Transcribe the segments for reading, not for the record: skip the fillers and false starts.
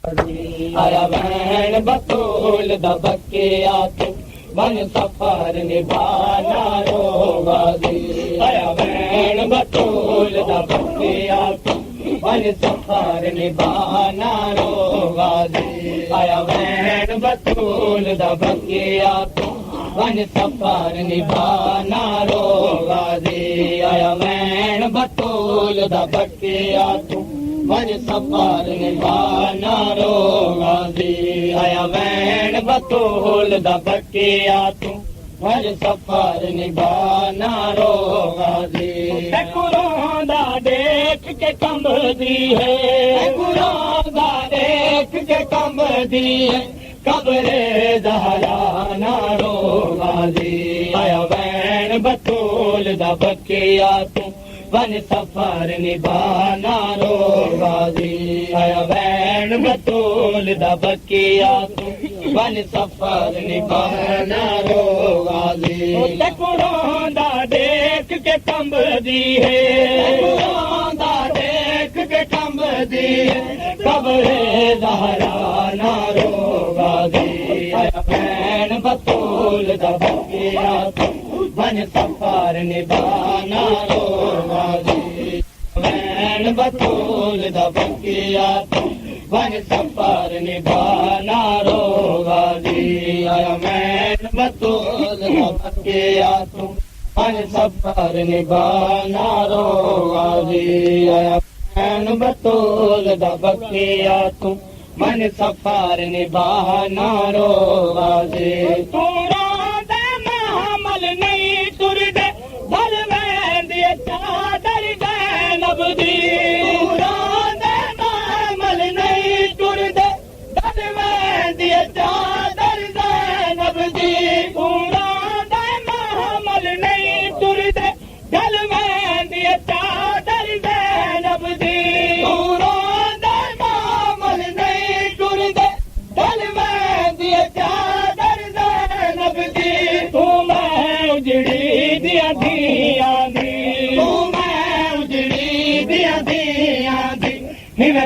आया वैन बतूल दबके आतू बन सफर निभाना रोगाजी। आया वैन बतूल दबके आतू बन सफर निभाना रोगाजी। आया वैन बतूल दबके आतू बन सफर निभाना रोगाजी। आया वैन बतूल दबके आतू बन सफर निभाना रोगाजी। आया वैन बतूल दबके आतू बन सफर निभाना रोगाजी। कुरादा देख के कंबदी है, कुरादा देख के कंबदी है कब्रे ज़हरा ना रोगाजी। आया वैन बतूल दबके आतू बन सफर निभाना रोगाजी। आया वैन बतूल दबके आतू बन सफर निभाना रोगाजी। कुरादा देख के कंबदी है, कुरादा देख के कंबदी है कब्रे ज़हरा ना रोगाजी। आया वैन बतूल दबके आतू बन सफर निभाना रोगाजी। वैन बतूल दबके आतू बन सफर निभाना रोगाजी। आया वैन बतूल दबके आतू बन सफर निभाना रोगाजी। आया वैन बतूल दबके आतू बन सफर निभाना रोगाजी। चादर ज़ैनब दी मामल नहीं टुर दे दल वेंदी चादर ज़ैनब दी। मामल नहीं टुर दे दल वेंदी चादर ज़ैनब दी। मामल नहीं टुर दे दल वेंदी चादर ज़ैनब दी। तू मैं उजड़ी दिया धिया दी,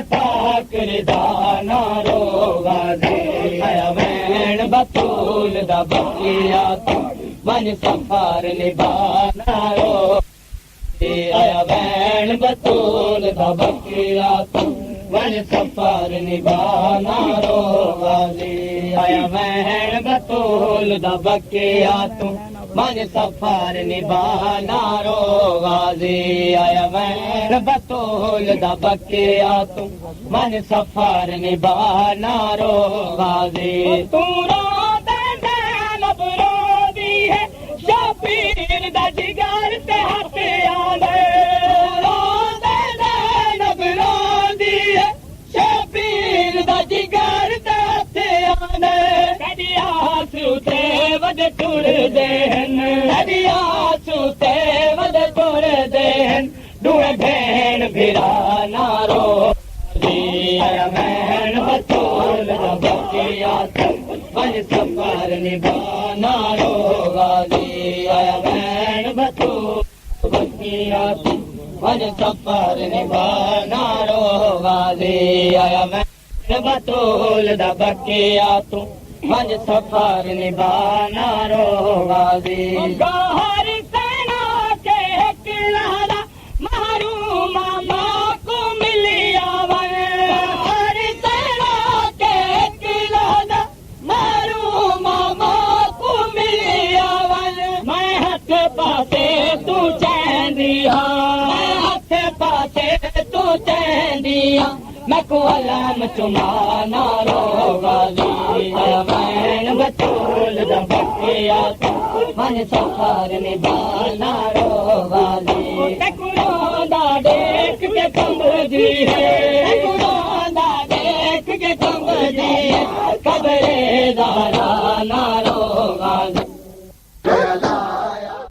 ताकरदाना रोगाजी। आया वैन बतूल दबके आतू बन सफर निभाना रोगाजी। आया वैन बतूल दबके आतू बन सफर निभाना रोगाजी। आया वैन बतूल दबके आतू बन सफर निभाना रोगाजी। आया वैन बतूल दबके आतू बन सफर निभाना रोगाजी। तू रोदा ज़ैनब रोदी है शबीर दा जिगर ते हाथ आंदे। रोदा ज़ैनब रोदी है शबीर दा जिगर ते हाथ आंदे। कदी आंसू ते वद टुर दे दुए भेण भिरा ना रोगाजी। आया वैन बतूल दबके आतू बन सफर निभाना रोगाजी। आया वैन बतूल दबके आतू बन सफर निभाना रोगाजी। आया वैन बतूल दबके आतू बन सफर निभाना रोगाजी। मैं को अलम चुमाना रोगाजी। आया वैन बतूल दबके आतू बन सफर निभाना रोगाजी। कुरादा देख के कंबदी है, कुरादा देख के कंबदी है कब्रे ज़हरा ना रोगाजी।